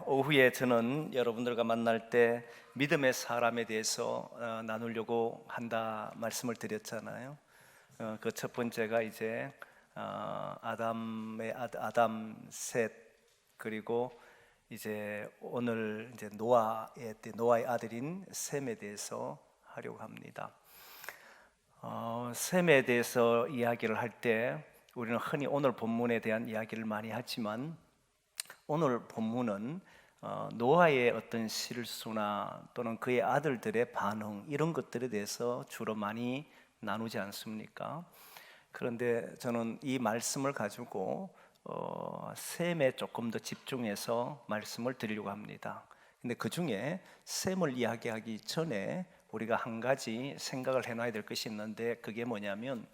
오후에 저는 여러분들과 만날 때 믿음의 사람에 대해서 나누려고 한다 말씀을 드렸잖아요. 그 첫 번째가 이제 아담 셋, 그리고 이제 오늘 이제 노아의 아들인 셈에 대해서 하려고 합니다. 셈에 대해서 이야기를 할 때 우리는 흔히 오늘 본문에 대한 이야기를 많이 하지만, 오늘 본문은 노아의 어떤 실수나 또는 그의 아들들의 반응, 이런 것들에 대해서 주로 많이 나누지 않습니까? 그런데 저는 이 말씀을 가지고 셈에 조금 더 집중해서 말씀을 드리려고 합니다. 근데 그 중에 셈을 이야기하기 전에 우리가 한 가지 생각을 해놔야 될 것이 있는데, 그게 뭐냐면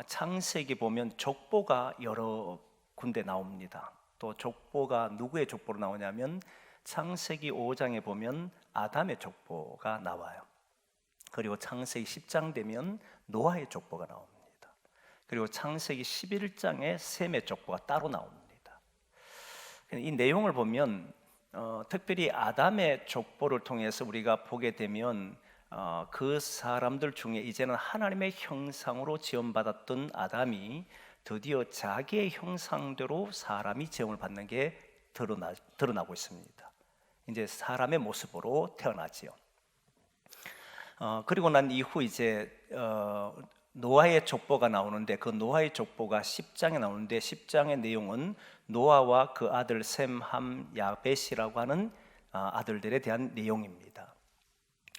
창세기 보면 족보가 여러 군데 나옵니다. 또 족보가 누구의 족보로 나오냐면 창세기 5장에 보면 아담의 족보가 나와요. 그리고 창세기 10장 되면 노아의 족보가 나옵니다. 그리고 창세기 11장에 셈의 족보가 따로 나옵니다. 이 내용을 보면 특별히 아담의 족보를 통해서 우리가 보게 되면 그 사람들 중에 이제는 하나님의 형상으로 지음받았던 아담이 드디어 자기의 형상대로 사람이 지음을 받는 게 드러나고 있습니다. 이제 사람의 모습으로 태어나지요. 그리고 난 이후 이제 노아의 족보가 나오는데, 그 노아의 족보가 10장에 나오는데 10장의 내용은 노아와 그 아들 셈, 함, 야벳이라고 하는 아들들에 대한 내용입니다.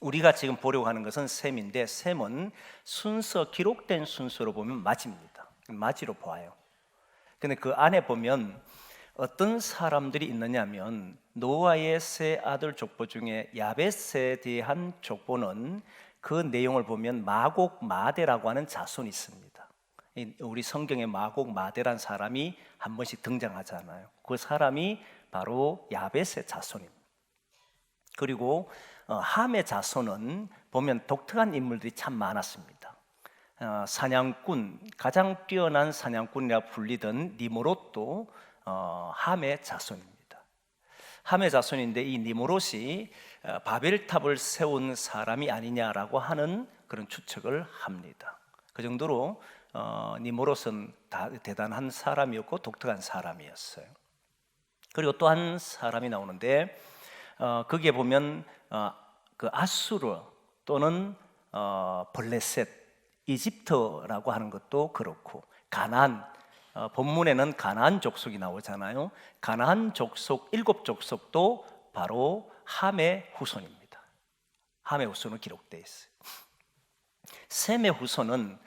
우리가 지금 보려고 하는 것은 셈인데, 셈은 기록된 순서로 보면 맞입니다. 맞이로 보아요. 근데 그 안에 보면 어떤 사람들이 있느냐면, 노아의 세 아들 족보 중에 야벳에 대한 족보는 그 내용을 보면 마곡 마대라고 하는 자손이 있습니다. 우리 성경에 마곡 마대란 사람이 한 번씩 등장하잖아요. 그 사람이 바로 야벳의 자손입니다. 그리고 함의 자손은 보면 독특한 인물들이 참 많았습니다. 사냥꾼, 가장 뛰어난 사냥꾼이라 불리던 니므롯도 함의 자손입니다. 함의 자손인데, 이 니므롯이 바벨탑을 세운 사람이 아니냐라고 하는 그런 추측을 합니다. 그 정도로 니므롯은 대단한 사람이었고 독특한 사람이었어요. 그리고 또 한 사람이 나오는데, 거기에 보면 그 아수르 또는 블레셋, 이집트라고 하는 것도 그렇고, 가나안, 본문에는 가나안 족속이 나오잖아요. 가나안 족속 7족속도 바로 함의 후손입니다. 함의 후손은 기록되어 있어요. 셈의 후손은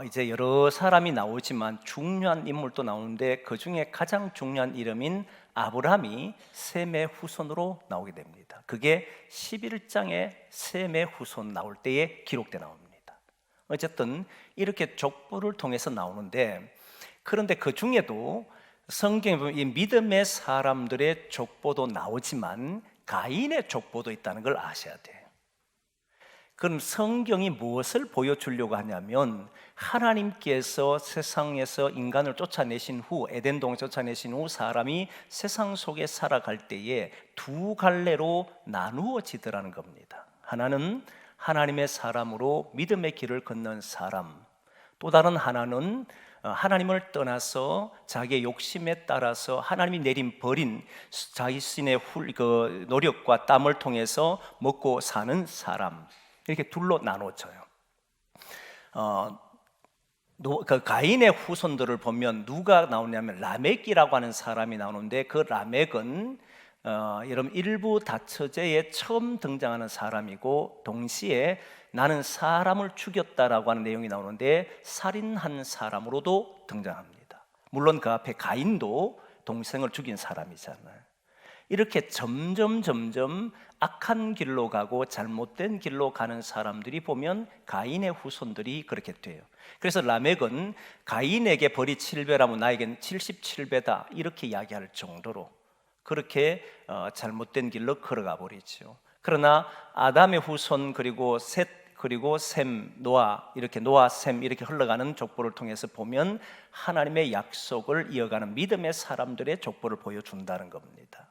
이제 여러 사람이 나오지만 중요한 인물도 나오는데, 그 중에 가장 중요한 이름인 아브라함이 셈의 후손으로 나오게 됩니다. 그게 11장에 셈의 후손 나올 때에 기록돼 나옵니다. 어쨌든 이렇게 족보를 통해서 나오는데, 그런데 그 중에도 성경에 보면 이 믿음의 사람들의 족보도 나오지만 가인의 족보도 있다는 걸 아셔야 돼요. 그럼 성경이 무엇을 보여주려고 하냐면, 하나님께서 세상에서 인간을 쫓아내신 후, 에덴동을 쫓아내신 후 사람이 세상 속에 살아갈 때에 두 갈래로 나누어지더라는 겁니다. 하나는 하나님의 사람으로 믿음의 길을 걷는 사람, 또 다른 하나는 하나님을 떠나서 자기의 욕심에 따라서 하나님이 버린 자신의 노력과 땀을 통해서 먹고 사는 사람, 이렇게 둘로 나눠져요. 그 가인의 후손들을 보면 누가 나오냐면 라멕이라고 하는 사람이 나오는데, 그 라멕은 여러분 일부 다처제에 처음 등장하는 사람이고, 동시에 나는 사람을 죽였다라고 하는 내용이 나오는데 살인한 사람으로도 등장합니다. 물론 그 앞에 가인도 동생을 죽인 사람이잖아요. 이렇게 점점 악한 길로 가고 잘못된 길로 가는 사람들이 보면 가인의 후손들이 그렇게 돼요. 그래서 라멕은 가인에게 벌이 7배라면 나에겐 77배다, 이렇게 이야기할 정도로 그렇게 잘못된 길로 걸어가 버리죠. 그러나 아담의 후손, 그리고 셋, 그리고 셈, 노아, 이렇게 노아, 셈 이렇게 흘러가는 족보를 통해서 보면 하나님의 약속을 이어가는 믿음의 사람들의 족보를 보여준다는 겁니다.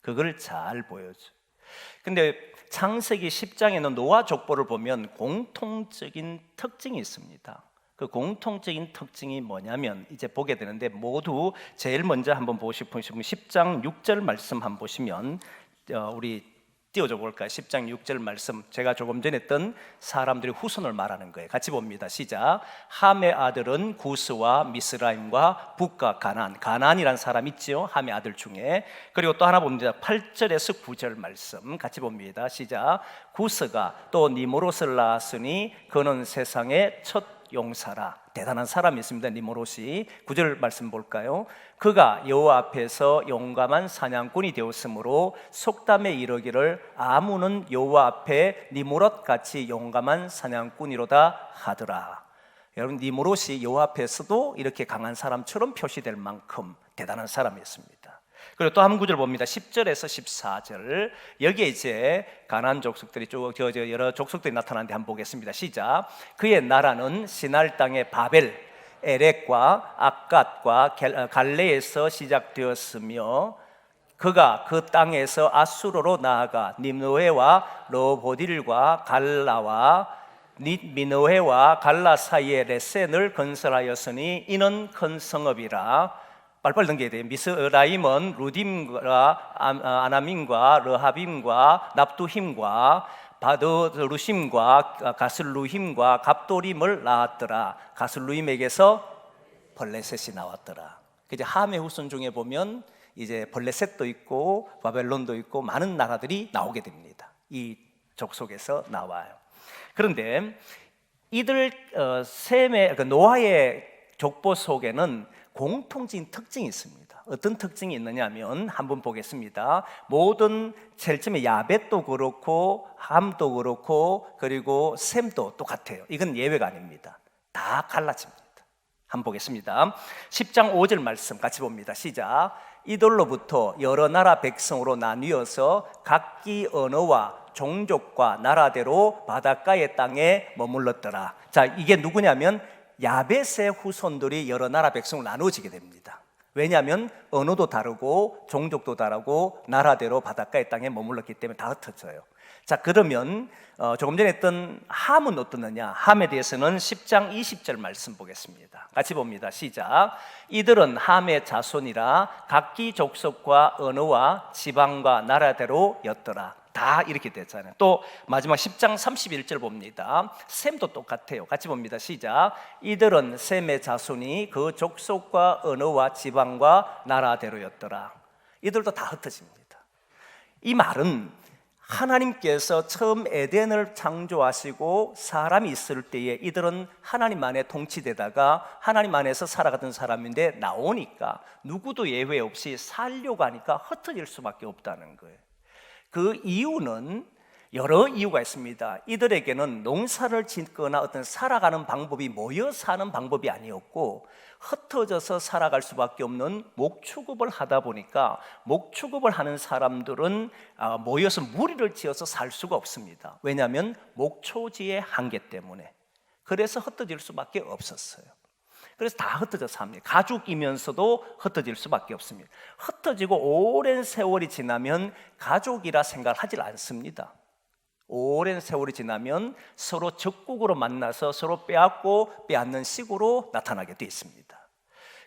그걸 잘 보여줘. 근데 창세기 10장에는 노아 족보를 보면 공통적인 특징이 있습니다. 그 공통적인 특징이 뭐냐면 이제 보게 되는데, 모두 제일 먼저 한번 보시면 10장 6절 말씀 한번 보시면 우리 띄워줘 볼까요? 10장 6절 말씀, 제가 조금 전에 했던 사람들의 후손을 말하는 거예요. 같이 봅니다. 시작. 함의 아들은 구스와 미스라임과 북과 가나안이라는 사람 있죠, 함의 아들 중에. 그리고 또 하나 봅니다. 8절에서 9절 말씀 같이 봅니다. 시작. 구스가 또 니므롯을 낳았으니 그는 세상의 첫 용사라. 대단한 사람이 있습니다. 니므롯이. 9절 말씀 볼까요? 그가 여호와 앞에서 용감한 사냥꾼이 되었으므로 속담에 이르기를 아무는 여호와 앞에 니므롯 같이 용감한 사냥꾼이로다 하더라. 여러분, 니므롯이 여호와 앞에서도 이렇게 강한 사람처럼 표시될 만큼 대단한 사람이었습니다. 그리고 또 한 구절 봅니다. 10절에서 14절. 여기에 이제 가나안 족속들이 쭉 여러 족속들이 나타나는데 한번 보겠습니다. 시작. 그의 나라는 시날 땅의 바벨, 에렉과 악갓과 갈레에서 시작되었으며 그가 그 땅에서 아수르로 나아가 님노해와 로보딜과 갈라와 미노해와 갈라 사이에 레센을 건설하였으니 이는 큰 성읍이라. 빨리빨리 넘겨야 돼요. 미스라임은 루딤과 아나민과 르하빔과 납두힘과 바드루심과 가슬루힘과 갑도림을 낳았더라. 가슬루임에게서 벌레셋이 나왔더라. 이제 함의 후손 중에 보면 이제 벌레셋도 있고 바벨론도 있고 많은 나라들이 나오게 됩니다. 이 족속에서 나와요. 그런데 이들 셈의 노아의 족보 속에는 공통적인 특징이 있습니다. 어떤 특징이 있느냐면 한번 보겠습니다. 모든 제일 처음에 야벳도 그렇고 함도 그렇고 그리고 셈도 똑같아요. 이건 예외가 아닙니다. 다 갈라집니다. 한번 보겠습니다. 10장 5절 말씀 같이 봅니다. 시작. 이들로부터 여러 나라 백성으로 나뉘어서 각기 언어와 종족과 나라대로 바닷가의 땅에 머물렀더라. 자, 이게 누구냐면 야벳의 후손들이 여러 나라 백성으로 나누어지게 됩니다. 왜냐하면 언어도 다르고 종족도 다르고 나라대로 바닷가의 땅에 머물렀기 때문에 다 흩어져요. 자, 그러면 조금 전에 했던 함은 어떻느냐? 함에 대해서는 10장 20절 말씀 보겠습니다. 같이 봅니다. 시작. 이들은 함의 자손이라 각기 족속과 언어와 지방과 나라대로 였더라. 다 이렇게 됐잖아요. 또 마지막 10장 31절 봅니다. 셈도 똑같아요. 같이 봅니다. 시작. 이들은 셈의 자손이 그 족속과 언어와 지방과 나라대로였더라. 이들도 다 흩어집니다. 이 말은 하나님께서 처음 에덴을 창조하시고 사람이 있을 때에 이들은 하나님 안에 통치되다가 하나님 안에서 살아가던 사람인데 나오니까 누구도 예외 없이 살려고 하니까 흩어질 수밖에 없다는 거예요. 그 이유는 여러 이유가 있습니다. 이들에게는 농사를 짓거나 어떤 살아가는 방법이 모여 사는 방법이 아니었고 흩어져서 살아갈 수밖에 없는 목축업을 하다 보니까 목축업을 하는 사람들은 모여서 무리를 지어서 살 수가 없습니다. 왜냐하면 목초지의 한계 때문에. 그래서 흩어질 수밖에 없었어요. 그래서 다 흩어져서 삽니다. 가족이면서도 흩어질 수밖에 없습니다. 흩어지고 오랜 세월이 지나면 가족이라 생각을 하질 않습니다. 오랜 세월이 지나면 서로 적국으로 만나서 서로 빼앗고 빼앗는 식으로 나타나게 되어 있습니다.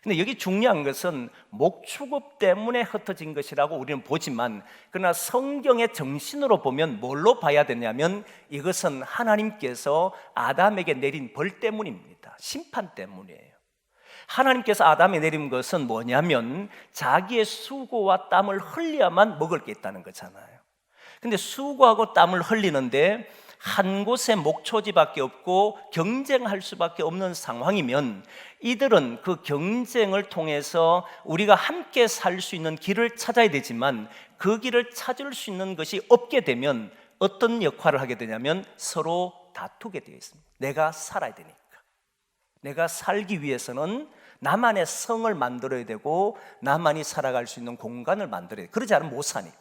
근데 여기 중요한 것은 목축업 때문에 흩어진 것이라고 우리는 보지만, 그러나 성경의 정신으로 보면 뭘로 봐야 되냐면 이것은 하나님께서 아담에게 내린 벌 때문입니다. 심판 때문이에요. 하나님께서 아담에 내린 것은 뭐냐면 자기의 수고와 땀을 흘려야만 먹을 게 있다는 거잖아요. 근데 수고하고 땀을 흘리는데 한 곳에 목초지밖에 없고 경쟁할 수밖에 없는 상황이면 이들은 그 경쟁을 통해서 우리가 함께 살 수 있는 길을 찾아야 되지만 그 길을 찾을 수 있는 것이 없게 되면 어떤 역할을 하게 되냐면 서로 다투게 되어 있습니다. 내가 살아야 되니까. 내가 살기 위해서는 나만의 성을 만들어야 되고 나만이 살아갈 수 있는 공간을 만들어야 돼요. 그러지 않으면 못 사니까.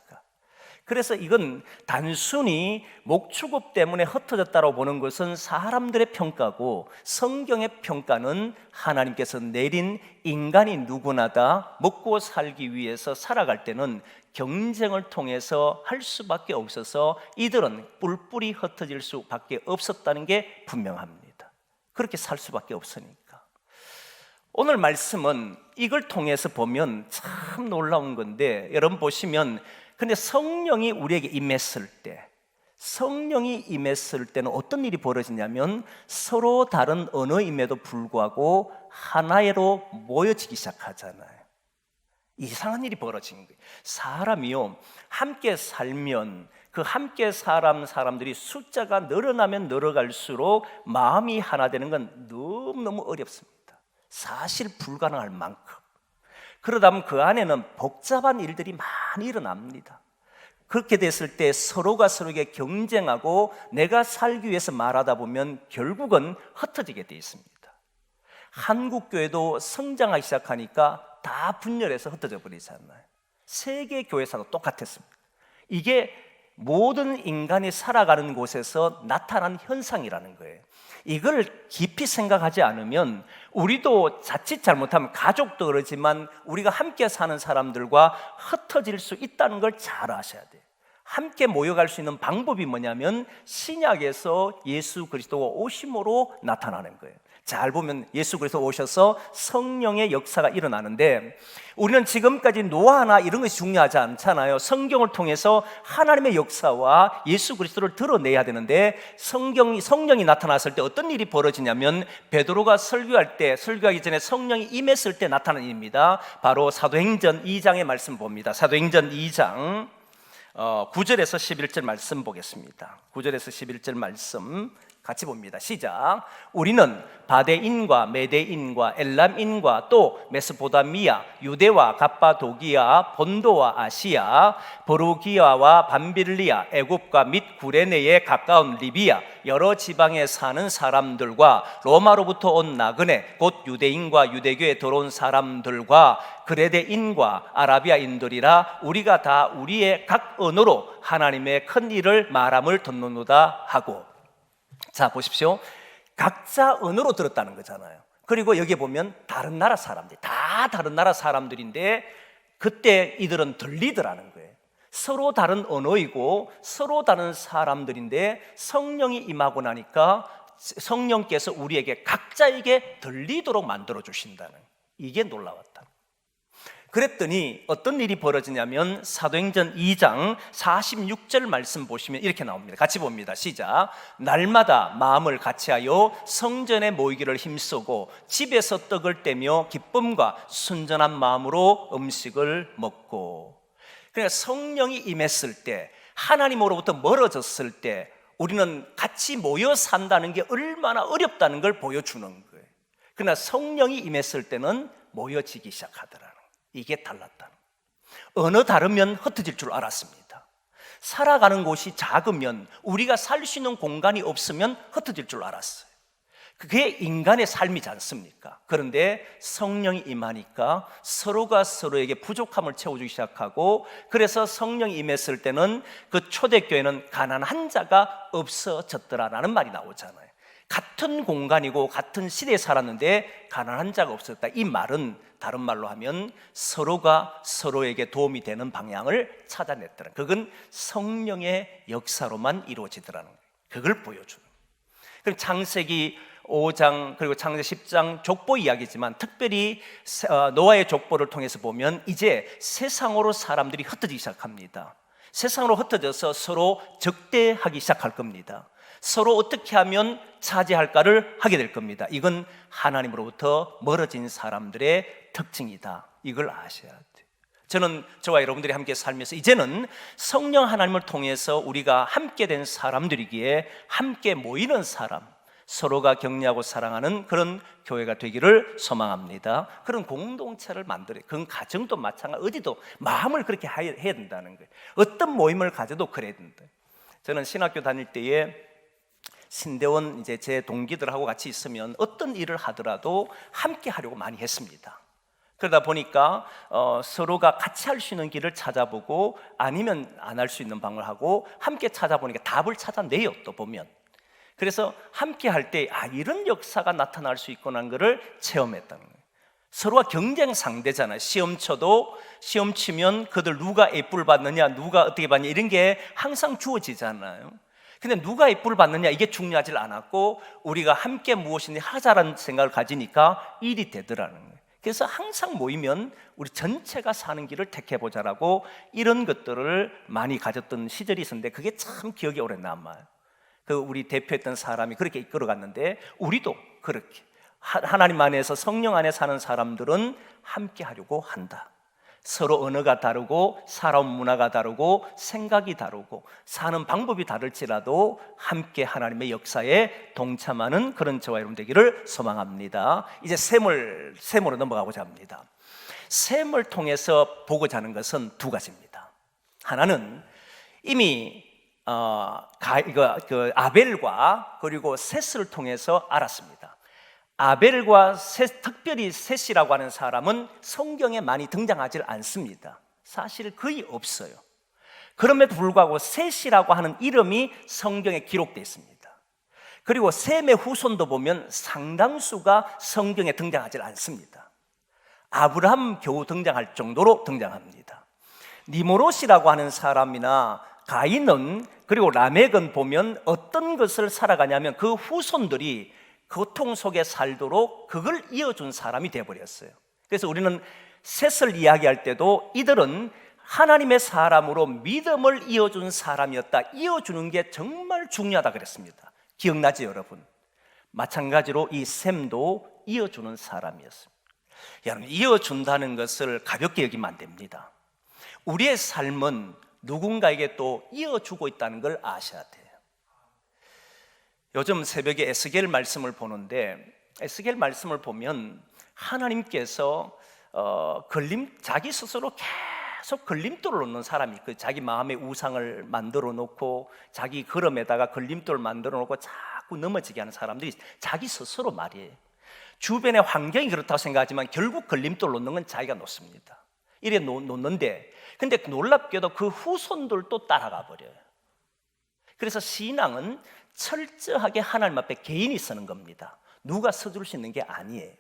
그래서 이건 단순히 목축업 때문에 흩어졌다고 보는 것은 사람들의 평가고, 성경의 평가는 하나님께서 내린 인간이 누구나 다 먹고 살기 위해서 살아갈 때는 경쟁을 통해서 할 수밖에 없어서 이들은 뿔뿔이 흩어질 수밖에 없었다는 게 분명합니다. 그렇게 살 수밖에 없으니까. 오늘 말씀은 이걸 통해서 보면 참 놀라운 건데, 여러분 보시면 근데 성령이 우리에게 임했을 때는 어떤 일이 벌어지냐면 서로 다른 언어임에도 불구하고 하나로 모여지기 시작하잖아요. 이상한 일이 벌어지는 거예요. 사람이요, 함께 살면 그 함께 사람들이 숫자가 늘어나면 늘어갈수록 마음이 하나 되는 건 너무너무 어렵습니다. 사실 불가능할 만큼. 그러다 보면 그 안에는 복잡한 일들이 많이 일어납니다. 그렇게 됐을 때 서로가 서로에게 경쟁하고 내가 살기 위해서 말하다 보면 결국은 흩어지게 돼 있습니다. 한국 교회도 성장하기 시작하니까 다 분열해서 흩어져 버리잖아요. 세계 교회사도 똑같았습니다. 이게 모든 인간이 살아가는 곳에서 나타난 현상이라는 거예요. 이걸 깊이 생각하지 않으면 우리도 자칫 잘못하면 가족도 그러지만 우리가 함께 사는 사람들과 흩어질 수 있다는 걸 잘 아셔야 돼요. 함께 모여갈 수 있는 방법이 뭐냐면 신약에서 예수 그리스도가 오심으로 나타나는 거예요. 잘 보면 예수 그리스도 오셔서 성령의 역사가 일어나는데, 우리는 지금까지 노아나 이런 것이 중요하지 않잖아요. 성경을 통해서 하나님의 역사와 예수 그리스도를 드러내야 되는데, 성령이 나타났을 때 어떤 일이 벌어지냐면 베드로가 설교하기 전에 성령이 임했을 때 나타난 일입니다. 바로 사도행전 2장의 말씀 봅니다. 사도행전 2장 9절에서 11절 말씀 보겠습니다. 9절에서 11절 말씀 같이 봅니다. 시작. 우리는 바데인과 메데인과 엘람인과 또 메소포타미아, 유대와 갑바도기아, 본도와 아시아, 버루기아와 밤빌리아, 애굽과 및 구레네에 가까운 리비아, 여러 지방에 사는 사람들과 로마로부터 온 나그네, 곧 유대인과 유대교에 들어온 사람들과 그레데인과 아라비아인들이라 우리가 다 우리의 각 언어로 하나님의 큰 일을 말함을 듣는도다 하고. 자, 보십시오. 각자 언어로 들었다는 거잖아요. 그리고 여기 보면 다른 나라 사람들, 다 다른 나라 사람들인데 그때 이들은 들리더라는 거예요. 서로 다른 언어이고 서로 다른 사람들인데 성령이 임하고 나니까 성령께서 우리에게 각자에게 들리도록 만들어 주신다는, 이게 놀라웠다. 그랬더니 어떤 일이 벌어지냐면 사도행전 2장 46절 말씀 보시면 이렇게 나옵니다. 같이 봅니다. 시작. 날마다 마음을 같이하여 성전에 모이기를 힘쓰고 집에서 떡을 떼며 기쁨과 순전한 마음으로 음식을 먹고. 그러니까 성령이 임했을 때, 하나님으로부터 멀어졌을 때 우리는 같이 모여 산다는 게 얼마나 어렵다는 걸 보여주는 거예요. 그러나 성령이 임했을 때는 모여지기 시작하더라. 이게 달랐다. 언어 다르면 흩어질 줄 알았습니다. 살아가는 곳이 작으면, 우리가 살 수 있는 공간이 없으면 흩어질 줄 알았어요. 그게 인간의 삶이지 않습니까? 그런데 성령이 임하니까 서로가 서로에게 부족함을 채워주기 시작하고, 그래서 성령이 임했을 때는 그 초대교회는 가난한 자가 없어졌더라라는 말이 나오잖아요. 같은 공간이고 같은 시대에 살았는데 가난한 자가 없었다. 이 말은 다른 말로 하면 서로가 서로에게 도움이 되는 방향을 찾아냈더라. 그건 성령의 역사로만 이루어지더라는 거예요. 그걸 보여주는. 그럼 창세기 5장 그리고 창세기 10장 족보 이야기지만 특별히 노아의 족보를 통해서 보면 이제 세상으로 사람들이 흩어지기 시작합니다. 세상으로 흩어져서 서로 적대하기 시작할 겁니다. 서로 어떻게 하면 차지할까를 하게 될 겁니다. 이건 하나님으로부터 멀어진 사람들의 특징이다. 이걸 아셔야 돼요. 저는 저와 여러분들이 함께 살면서 이제는 성령 하나님을 통해서 우리가 함께 된 사람들이기에 함께 모이는 사람, 서로가 격려하고 사랑하는 그런 교회가 되기를 소망합니다. 그런 공동체를 만들어요. 그건 가정도 마찬가지, 어디도 마음을 그렇게 해야 된다는 거예요. 어떤 모임을 가져도 그래야 된다. 저는 신학교 다닐 때에 신대원 이제 제 동기들하고 같이 있으면 어떤 일을 하더라도 함께 하려고 많이 했습니다. 그러다 보니까 서로가 같이 할 수 있는 길을 찾아보고 아니면 안 할 수 있는 방을 하고 함께 찾아보니까 답을 찾아내요. 또 보면 그래서 함께 할 때 이런 역사가 나타날 수 있구나 하는 것을 체험했다는 거예요. 서로가 경쟁 상대잖아요. 시험 쳐도 시험 치면 그들 누가 A뿔 받느냐, 누가 어떻게 받느냐 이런 게 항상 주어지잖아요. 근데 누가 A뿔 받느냐 이게 중요하지 않았고 우리가 함께 무엇인지 하자라는 생각을 가지니까 일이 되더라는 거예요. 그래서 항상 모이면 우리 전체가 사는 길을 택해보자라고 이런 것들을 많이 가졌던 시절이 있었는데 그게 참 기억에 오래 남아요. 그 우리 대표했던 사람이 그렇게 이끌어갔는데 우리도 그렇게 하나님 안에서 성령 안에 사는 사람들은 함께 하려고 한다. 서로 언어가 다르고 살아온 문화가 다르고 생각이 다르고 사는 방법이 다를지라도 함께 하나님의 역사에 동참하는 그런 저와 여러분 되기를 소망합니다. 이제 셈으로 넘어가고자 합니다. 셈을 통해서 보고자 하는 것은 두 가지입니다. 하나는 이미 아벨과 그리고 셋을 통해서 알았습니다. 아벨과 셋, 특별히 셋이라고 하는 사람은 성경에 많이 등장하지 않습니다. 사실 거의 없어요. 그럼에도 불구하고 셋이라고 하는 이름이 성경에 기록되어 있습니다. 그리고 셈의 후손도 보면 상당수가 성경에 등장하지 않습니다. 아브라함 겨우 등장할 정도로 등장합니다. 니므롯이라고 하는 사람이나 가인은 그리고 라멕은 보면 어떤 것을 살아가냐면 그 후손들이 고통 속에 살도록 그걸 이어준 사람이 되어버렸어요. 그래서 우리는 셋을 이야기할 때도 이들은 하나님의 사람으로 믿음을 이어준 사람이었다. 이어주는 게 정말 중요하다 그랬습니다. 기억나죠 여러분? 마찬가지로 이 셈도 이어주는 사람이었습니다. 여러분, 이어준다는 것을 가볍게 여기면 안 됩니다. 우리의 삶은 누군가에게 또 이어주고 있다는 걸 아셔야 돼요. 요즘 새벽에 에스겔 말씀을 보는데 에스겔 말씀을 보면 하나님께서 자기 스스로 계속 걸림돌을 놓는 사람이 자기 마음의 우상을 만들어 놓고 자기 걸음에다가 걸림돌을 만들어 놓고 자꾸 넘어지게 하는 사람들이 자기 스스로 말이에요. 주변의 환경이 그렇다고 생각하지만 결국 걸림돌 놓는 건 자기가 놓습니다. 이래 놓는데 근데 놀랍게도 그 후손들도 따라가 버려요. 그래서 신앙은 철저하게 하나님 앞에 개인이 서는 겁니다. 누가 서줄 수 있는 게 아니에요.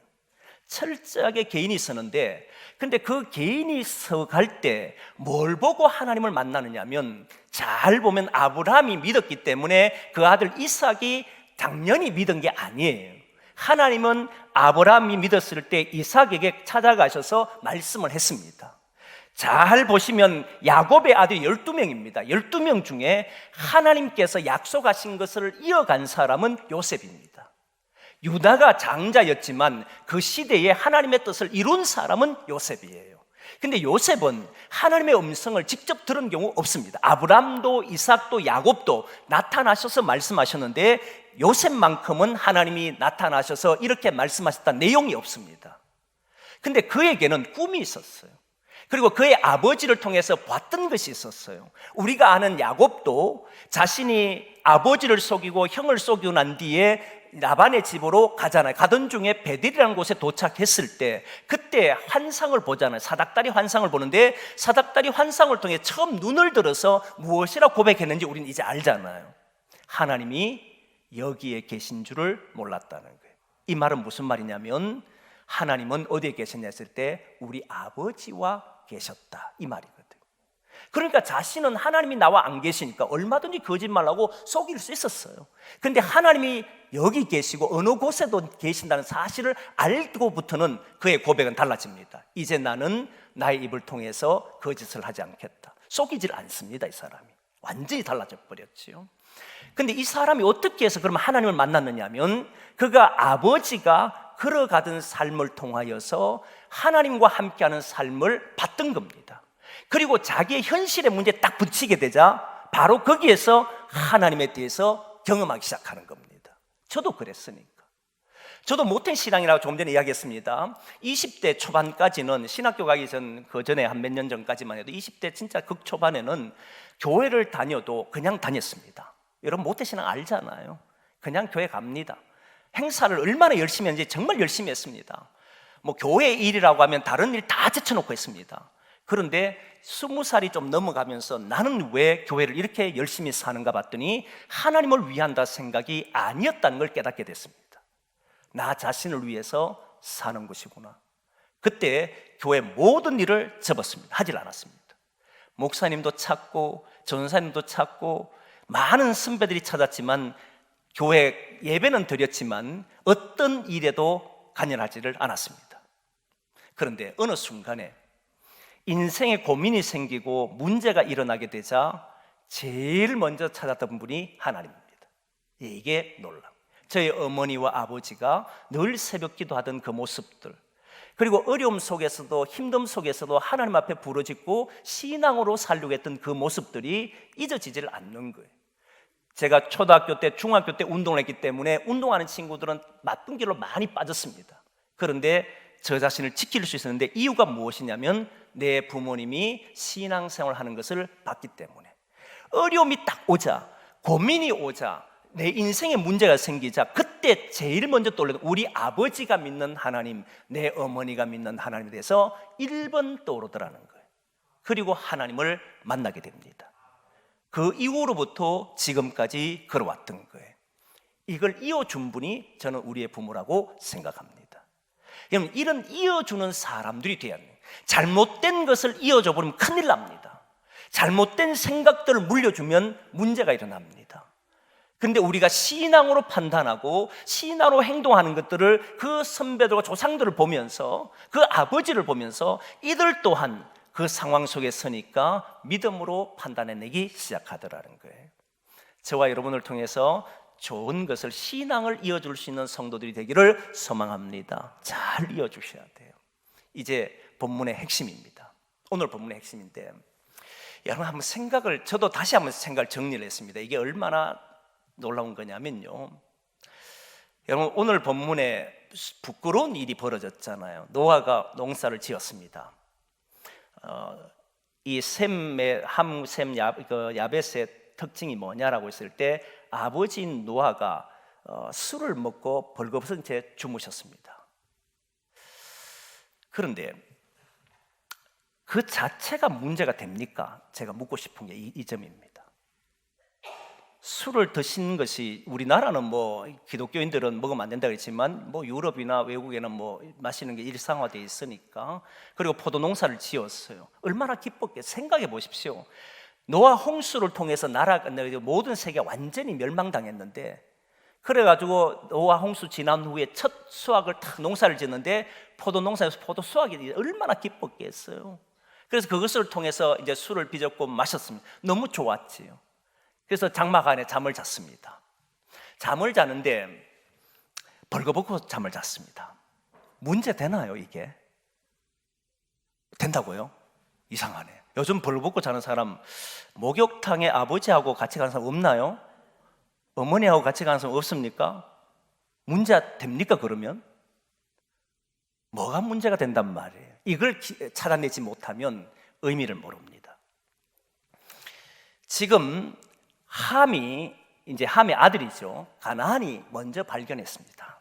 철저하게 개인이 서는데 근데 그 개인이 서갈 때 뭘 보고 하나님을 만나느냐면 잘 보면 아브라함이 믿었기 때문에 그 아들 이삭이 당연히 믿은 게 아니에요. 하나님은 아브라함이 믿었을 때 이삭에게 찾아가셔서 말씀을 했습니다. 잘 보시면 야곱의 아들이 12명입니다. 12명 중에 하나님께서 약속하신 것을 이어간 사람은 요셉입니다. 유다가 장자였지만 그 시대에 하나님의 뜻을 이룬 사람은 요셉이에요. 근데 요셉은 하나님의 음성을 직접 들은 경우 없습니다. 아브람도 이삭도 야곱도 나타나셔서 말씀하셨는데 요셉만큼은 하나님이 나타나셔서 이렇게 말씀하셨다는 내용이 없습니다. 근데 그에게는 꿈이 있었어요. 그리고 그의 아버지를 통해서 봤던 것이 있었어요. 우리가 아는 야곱도 자신이 아버지를 속이고 형을 속이고 난 뒤에 라반의 집으로 가잖아요. 가던 중에 베델이라는 곳에 도착했을 때 그때 환상을 보잖아요. 사닥다리 환상을 보는데 사닥다리 환상을 통해 처음 눈을 들어서 무엇이라 고백했는지 우리는 이제 알잖아요. 하나님이 여기에 계신 줄을 몰랐다는 거예요. 이 말은 무슨 말이냐면 하나님은 어디에 계셨냐 했을 때 우리 아버지와 계셨다 이 말이거든요. 그러니까 자신은 하나님이 나와 안 계시니까 얼마든지 거짓말하고 속일 수 있었어요. 그런데 하나님이 여기 계시고 어느 곳에도 계신다는 사실을 알고부터는 그의 고백은 달라집니다. 이제 나는 나의 입을 통해서 거짓을 하지 않겠다. 속이질 않습니다. 이 사람이 완전히 달라져 버렸지요. 근데 이 사람이 어떻게 해서 그러면 하나님을 만났느냐 하면 그가 아버지가 걸어가던 삶을 통하여서 하나님과 함께하는 삶을 봤던 겁니다. 그리고 자기의 현실의 문제에 딱 붙이게 되자 바로 거기에서 하나님에 대해서 경험하기 시작하는 겁니다. 저도 그랬으니까. 저도 모태 신앙이라고 조금 전에 이야기했습니다. 20대 초반까지는 신학교 가기 전 그 전에 한 몇 년 전까지만 해도 20대 진짜 극초반에는 교회를 다녀도 그냥 다녔습니다. 여러분 모태 신앙 알잖아요. 그냥 교회 갑니다. 행사를 얼마나 열심히 했는지 정말 열심히 했습니다. 뭐 교회 일이라고 하면 다른 일 다 제쳐놓고 했습니다. 그런데 20살이 좀 넘어가면서 나는 왜 교회를 이렇게 열심히 사는가 봤더니 하나님을 위한다 생각이 아니었다는 걸 깨닫게 됐습니다. 나 자신을 위해서 사는 것이구나. 그때 교회 모든 일을 접었습니다. 하질 않았습니다. 목사님도 찾고 전사님도 찾고 많은 선배들이 찾았지만 교회 예배는 드렸지만 어떤 일에도 관여하지를 않았습니다. 그런데 어느 순간에 인생에 고민이 생기고 문제가 일어나게 되자 제일 먼저 찾았던 분이 하나님입니다. 이게 놀라운, 저희 어머니와 아버지가 늘 새벽 기도하던 그 모습들, 그리고 어려움 속에서도 힘듦 속에서도 하나님 앞에 부르짖고 신앙으로 살려고 했던 그 모습들이 잊어지지를 않는 거예요. 제가 초등학교 때, 중학교 때 운동을 했기 때문에 운동하는 친구들은 나쁜 길로 많이 빠졌습니다. 그런데 저 자신을 지킬 수 있었는데 이유가 무엇이냐면 내 부모님이 신앙생활을 하는 것을 봤기 때문에. 어려움이 딱 오자, 고민이 오자, 내 인생에 문제가 생기자 그때 제일 먼저 떠오르는 우리 아버지가 믿는 하나님, 내 어머니가 믿는 하나님에 대해서 1번 떠오르더라는 거예요. 그리고 하나님을 만나게 됩니다. 그 이후로부터 지금까지 걸어왔던 거예요. 이걸 이어준 분이 저는 우리의 부모라고 생각합니다. 여러분, 이런 이어주는 사람들이 돼야 합니다. 잘못된 것을 이어줘 버리면 큰일 납니다. 잘못된 생각들을 물려주면 문제가 일어납니다. 근데 우리가 신앙으로 판단하고 신앙으로 행동하는 것들을 그 선배들과 조상들을 보면서 그 아버지를 보면서 이들 또한 그 상황 속에 서니까 믿음으로 판단해내기 시작하더라는 거예요. 저와 여러분을 통해서 좋은 것을, 신앙을 이어줄 수 있는 성도들이 되기를 소망합니다. 잘 이어주셔야 돼요. 이제 본문의 핵심입니다. 오늘 본문의 핵심인데, 여러분 한번 생각을, 저도 다시 한번 생각을 정리를 했습니다. 이게 얼마나 놀라운 거냐면요, 여러분 오늘 본문에 부끄러운 일이 벌어졌잖아요. 노아가 농사를 지었습니다. 이 셈의 함셈 야벳의 특징이 뭐냐라고 했을 때 아버지인 노아가 술을 먹고 벌거벗은 채 주무셨습니다. 그런데 그 자체가 문제가 됩니까? 제가 묻고 싶은 게 이 점입니다. 술을 드신 것이, 우리나라는 뭐 기독교인들은 먹으면 안 된다고 했지만 뭐 유럽이나 외국에는 뭐 마시는 게 일상화되어 있으니까. 그리고 포도 농사를 지었어요. 얼마나 기뻤게. 생각해 보십시오. 노아 홍수를 통해서 나라가, 모든 세계가 완전히 멸망당했는데, 그래가지고 노아 홍수 지난 후에 첫 수확을 탁 농사를 짓는데 포도 농사에서 포도 수확이 얼마나 기뻤겠어요. 그래서 그것을 통해서 이제 술을 빚었고 마셨습니다. 너무 좋았지요. 그래서 장막 안에 잠을 잤습니다. 잠을 자는데 벌거벗고 잠을 잤습니다. 문제 되나요, 이게? 된다고요? 이상하네. 요즘 벌거벗고 자는 사람, 목욕탕에 아버지하고 같이 가는 사람 없나요? 어머니하고 같이 가는 사람 없습니까? 문제 됩니까, 그러면? 뭐가 문제가 된단 말이에요. 이걸 찾아내지 못하면 의미를 모릅니다. 지금 함의 아들이죠, 가나안이 먼저 발견했습니다.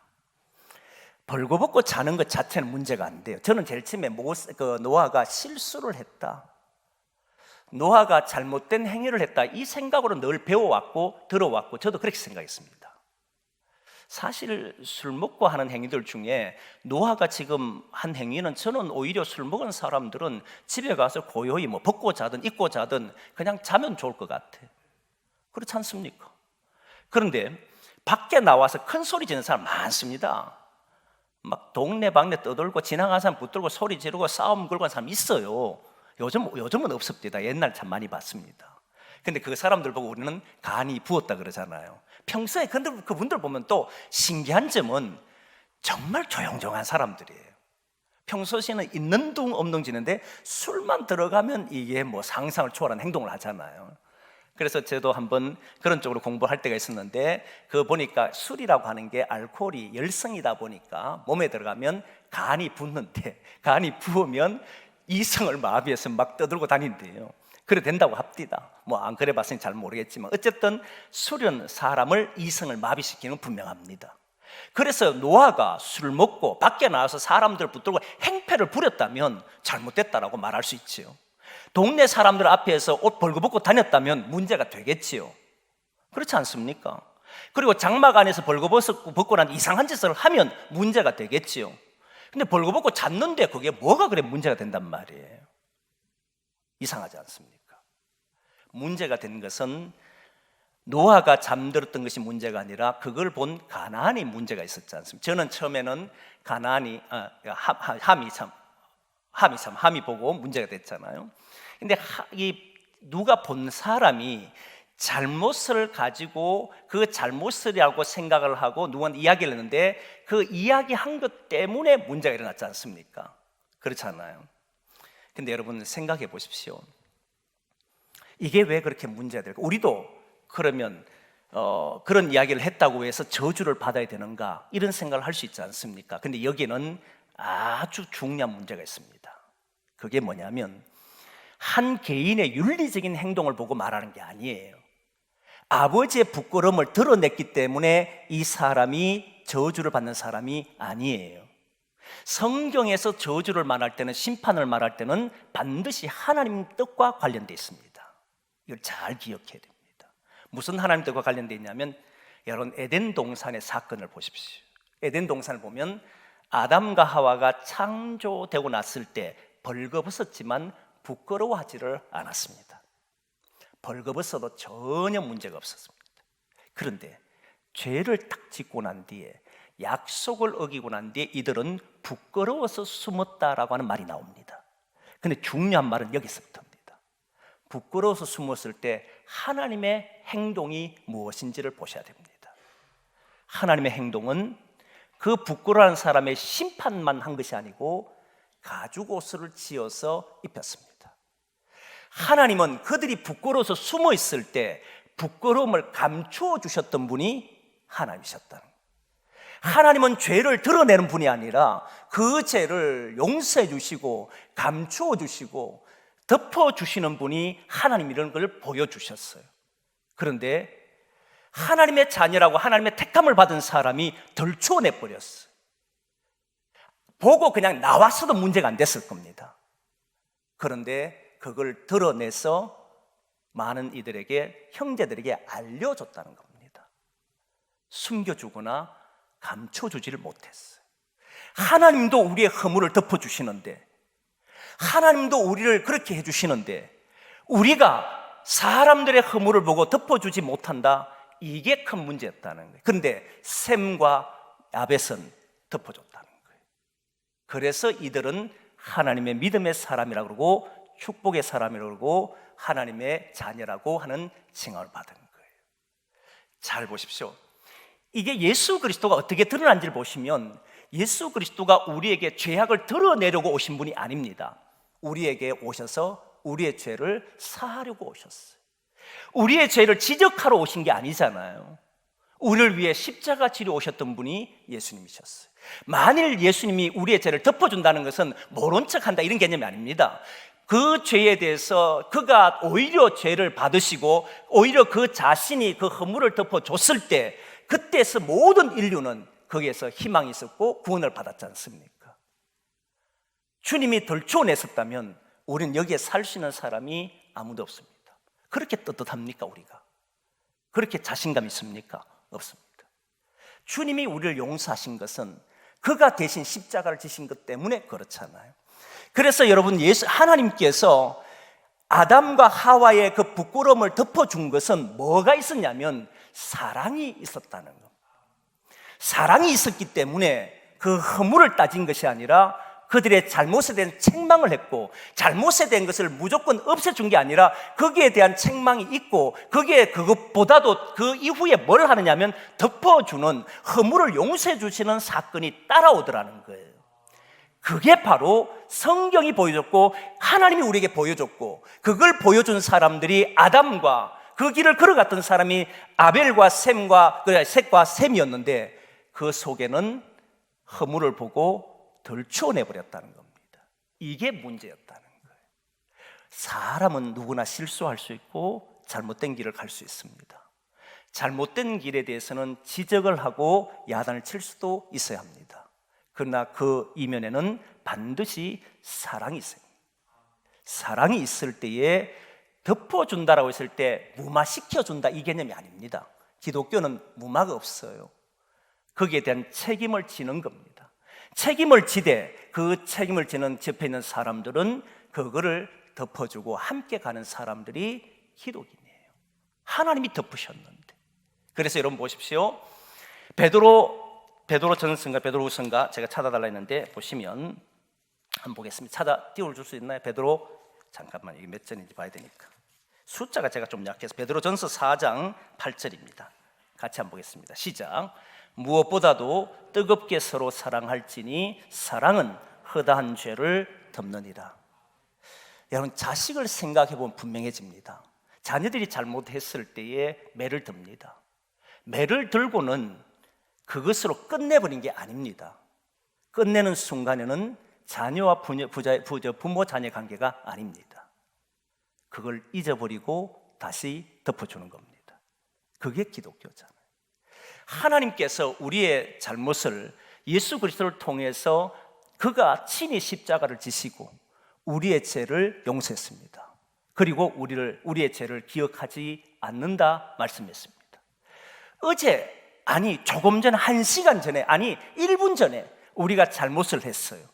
벌거벗고 자는 것 자체는 문제가 안 돼요. 저는 제일 처음에 노아가 실수를 했다, 노아가 잘못된 행위를 했다, 이 생각으로 늘 배워왔고 들어왔고 저도 그렇게 생각했습니다. 사실 술 먹고 하는 행위들 중에 노아가 지금 한 행위는, 저는 오히려 술 먹은 사람들은 집에 가서 고요히 뭐 벗고 자든 입고 자든 그냥 자면 좋을 것 같아. 그렇지 않습니까? 그런데 밖에 나와서 큰 소리 지르는 사람 많습니다. 막 동네방네 떠들고 지나가는 사람 붙들고 소리 지르고 싸움 걸고 하는 사람 있어요. 요즘은 없습니다. 옛날 참 많이 봤습니다. 근데 그 사람들 보고 우리는 간이 부었다 그러잖아요. 평소에 그분들 보면 또 신기한 점은 정말 조용조용한 사람들이에요. 평소시에는 있는 둥 없는 지는데 술만 들어가면 이게 뭐 상상을 초월한 행동을 하잖아요. 그래서 저도 한번 그런 쪽으로 공부할 때가 있었는데, 그 보니까 술이라고 하는 게 알코올이 열성이다 보니까 몸에 들어가면 간이 붓는데, 간이 부으면 이성을 마비해서 막 떠들고 다닌대요. 그래 된다고 합디다. 뭐 안 그래 봤으니 잘 모르겠지만 어쨌든 술은 사람을, 이성을 마비시키는 건 분명합니다. 그래서 노아가 술 먹고 밖에 나와서 사람들 붙들고 행패를 부렸다면 잘못됐다라고 말할 수 있지요. 동네 사람들 앞에서 옷 벌거벗고 다녔다면 문제가 되겠지요. 그렇지 않습니까? 그리고 장막 안에서 벌거벗고 난 이상한 짓을 하면 문제가 되겠지요. 근데 벌거벗고 잤는데 그게 뭐가 그래 문제가 된단 말이에요. 이상하지 않습니까? 문제가 된 것은 노아가 잠들었던 것이 문제가 아니라 그걸 본 가나안이 문제가 있었지 않습니까? 저는 처음에는 가나안이 함이 보고 문제가 됐잖아요. 근데 누가 본 사람이 잘못을 가지고 그 잘못이라고 생각을 하고 누구한테 이야기를 했는데 그 이야기한 것 때문에 문제가 일어났지 않습니까? 그렇잖아요. 근데 여러분 생각해 보십시오. 이게 왜 그렇게 문제가 될까? 우리도 그러면 그런 이야기를 했다고 해서 저주를 받아야 되는가? 이런 생각을 할 수 있지 않습니까? 근데 여기는 아주 중요한 문제가 있습니다. 그게 뭐냐면 한 개인의 윤리적인 행동을 보고 말하는 게 아니에요. 아버지의 부끄러움을 드러냈기 때문에 이 사람이 저주를 받는 사람이 아니에요. 성경에서 저주를 말할 때는, 심판을 말할 때는 반드시 하나님 뜻과 관련되어 있습니다. 이걸 잘 기억해야 됩니다. 무슨 하나님 뜻과 관련되어 있냐면 여러분 에덴 동산의 사건을 보십시오. 에덴 동산을 보면 아담과 하와가 창조되고 났을 때 벌거벗었지만 부끄러워하지를 않았습니다. 벌거벗어도 전혀 문제가 없었습니다. 그런데 죄를 딱 짓고 난 뒤에, 약속을 어기고 난 뒤에 이들은 부끄러워서 숨었다라고 하는 말이 나옵니다. 그런데 중요한 말은 여기서부터입니다. 부끄러워서 숨었을 때 하나님의 행동이 무엇인지를 보셔야 됩니다. 하나님의 행동은 그 부끄러워하는 사람의 심판만 한 것이 아니고 가죽옷을 지어서 입혔습니다. 하나님은 그들이 부끄러워서 숨어 있을 때 부끄러움을 감추어 주셨던 분이 하나님이셨다는 거예요. 하나님은 죄를 드러내는 분이 아니라 그 죄를 용서해 주시고 감추어 주시고 덮어 주시는 분이 하나님이라는 걸 보여주셨어요. 그런데 하나님의 자녀라고 하나님의 택함을 받은 사람이 덜추어내 버렸어요. 보고 그냥 나왔어도 문제가 안 됐을 겁니다. 그런데 그걸 드러내서 많은 이들에게, 형제들에게 알려줬다는 겁니다. 숨겨주거나 감춰주지를 못했어요. 하나님도 우리의 허물을 덮어주시는데, 하나님도 우리를 그렇게 해주시는데 우리가 사람들의 허물을 보고 덮어주지 못한다, 이게 큰 문제였다는 거예요. 그런데 셈과 야벳은 덮어줬다는 거예요. 그래서 이들은 하나님의 믿음의 사람이라고 그러고 축복의 사람이라고 그러고 하나님의 자녀라고 하는 칭함을 받은 거예요. 잘 보십시오. 이게 예수 그리스도가 어떻게 드러난지를 보시면 예수 그리스도가 우리에게 죄악을 드러내려고 오신 분이 아닙니다. 우리에게 오셔서 우리의 죄를 사하려고 오셨어요. 우리의 죄를 지적하러 오신 게 아니잖아요. 우리를 위해 십자가 지려 오셨던 분이 예수님이셨어요. 만일 예수님이 우리의 죄를 덮어준다는 것은 모른 척한다 이런 개념이 아닙니다. 그 죄에 대해서 그가 오히려 죄를 받으시고 오히려 그 자신이 그 허물을 덮어줬을 때 그때서 모든 인류는 거기에서 희망이 있었고 구원을 받았지 않습니까? 주님이 덜추어냈었다면 우리는 여기에 살 수 있는 사람이 아무도 없습니다. 그렇게 떳떳합니까 우리가? 그렇게 자신감 있습니까? 없습니다. 주님이 우리를 용서하신 것은 그가 대신 십자가를 지신 것 때문에 그렇잖아요. 그래서 여러분 하나님께서 아담과 하와의 그 부끄러움을 덮어준 것은 뭐가 있었냐면 사랑이 있었다는 겁니다. 사랑이 있었기 때문에 그 허물을 따진 것이 아니라 그들의 잘못에 대한 책망을 했고 잘못에 대한 것을 무조건 없애준 게 아니라 거기에 대한 책망이 있고 거기에 그것보다도 그 이후에 뭘 하느냐면 덮어주는 허물을 용서해 주시는 사건이 따라오더라는 거예요. 그게 바로 성경이 보여줬고 하나님이 우리에게 보여줬고 그걸 보여준 사람들이 아담과 그 길을 걸어갔던 사람이 아벨과 셋과 셈이었는데 그 속에는 허물을 보고 덜추어내버렸다는 겁니다. 이게 문제였다는 거예요. 사람은 누구나 실수할 수 있고 잘못된 길을 갈 수 있습니다. 잘못된 길에 대해서는 지적을 하고 야단을 칠 수도 있어야 합니다. 그러나 그 이면에는 반드시 사랑이 있어요. 사랑이 있을 때에 덮어준다라고 했을 때 무마시켜준다 이 개념이 아닙니다. 기독교는 무마가 없어요. 거기에 대한 책임을 지는 겁니다. 책임을 지되 그 책임을 지는 옆에 있는 사람들은 그거를 덮어주고 함께 가는 사람들이 기독인이에요. 하나님이 덮으셨는데. 그래서 여러분 보십시오. 베드로전서인가 베드로후서인가 제가 찾아달라 했는데 보시면 한번 보겠습니다. 찾아 띄워줄 수 있나요? 베드로 잠깐만, 이게 몇 절인지 봐야 되니까. 숫자가 제가 좀 약해서 베드로전서 4장 8절입니다. 같이 한번 보겠습니다. 시작. 무엇보다도 뜨겁게 서로 사랑할지니 사랑은 허다한 죄를 덮느니라. 여러분, 자식을 생각해 보면 분명해집니다. 자녀들이 잘못했을 때에 매를 듭니다. 매를 들고는 그것으로 끝내버린 게 아닙니다. 끝내는 순간에는 자녀와 부모 자녀 관계가 아닙니다. 그걸 잊어버리고 다시 덮어주는 겁니다. 그게 기독교잖아요. 하나님께서 우리의 잘못을 예수 그리스도를 통해서 그가 친히 십자가를 지시고 우리의 죄를 용서했습니다. 그리고 우리의 죄를 기억하지 않는다 말씀했습니다. 어제, 아니 조금 전 1시간 전에, 아니 1분 전에 우리가 잘못을 했어요.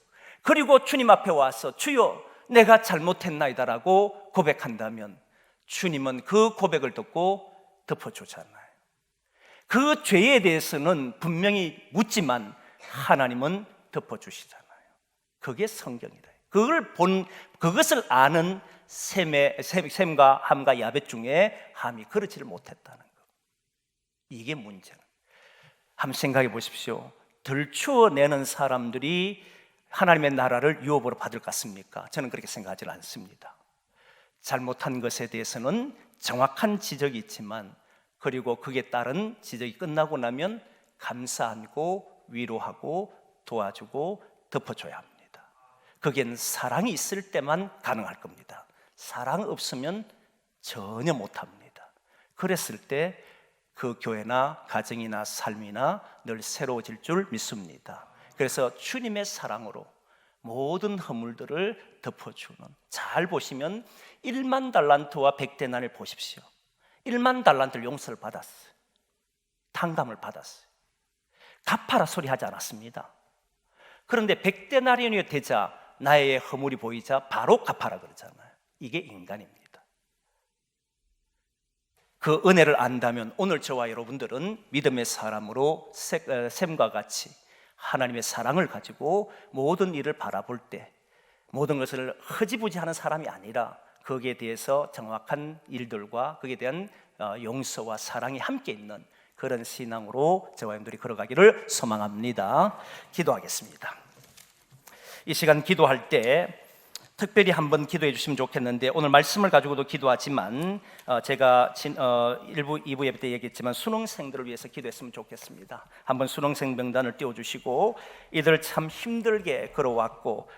그리고 주님 앞에 와서 주여 내가 잘못했나이다라고 고백한다면 주님은 그 고백을 듣고 덮어주잖아요. 그 죄에 대해서는 분명히 묻지만 하나님은 덮어주시잖아요. 그게 성경이다. 그것을 아는 셈과 함과 야벳 중에 함이 그렇지를 못했다는 것. 이게 문제는. 한번 생각해 보십시오. 들추어내는 사람들이 하나님의 나라를 유업으로 받을 것 같습니까? 저는 그렇게 생각하지 않습니다. 잘못한 것에 대해서는 정확한 지적이 있지만, 그리고 그에 따른 지적이 끝나고 나면 감사하고 위로하고 도와주고 덮어줘야 합니다. 그게 사랑이 있을 때만 가능할 겁니다. 사랑 없으면 전혀 못합니다. 그랬을 때 그 교회나 가정이나 삶이나 늘 새로워질 줄 믿습니다. 그래서 주님의 사랑으로 모든 허물들을 덮어주는, 잘 보시면 1만 달란트와 100데나리를 보십시오. 1만 달란트를 용서를 받았어요. 탕감을 받았어요. 갚아라 소리 하지 않았습니다. 그런데 100데나리온이 되자 나의 허물이 보이자 바로 갚아라 그러잖아요. 이게 인간입니다. 그 은혜를 안다면 오늘 저와 여러분들은 믿음의 사람으로 셈과 같이 하나님의 사랑을 가지고 모든 일을 바라볼 때 모든 것을 흐지부지하는 사람이 아니라 거기에 대해서 정확한 일들과 거기에 대한 용서와 사랑이 함께 있는 그런 신앙으로 저와 여러분들이 걸어가기를 소망합니다. 기도하겠습니다. 이 시간 기도할 때 특별히 한번 기도해 주시면 좋겠는데, 오늘 말씀을 가지고도 기도하지만 제가 1부, 2부 예배 때 얘기했지만 수능생들을 위해서 기도했으면 좋겠습니다. 한번 수능생 명단을 띄워주시고, 이들 참 힘들게 걸어왔고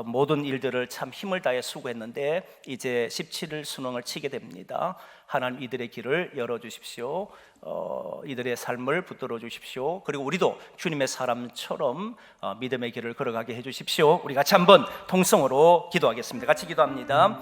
모든 일들을 참 힘을 다해 수고했는데 이제 17일 수능을 치게 됩니다. 하나님 이들의 길을 열어주십시오. 이들의 삶을 붙들어 주십시오. 그리고 우리도 주님의 사람처럼 믿음의 길을 걸어가게 해주십시오. 우리 같이 한번 통성으로 기도하겠습니다. 같이 기도합니다.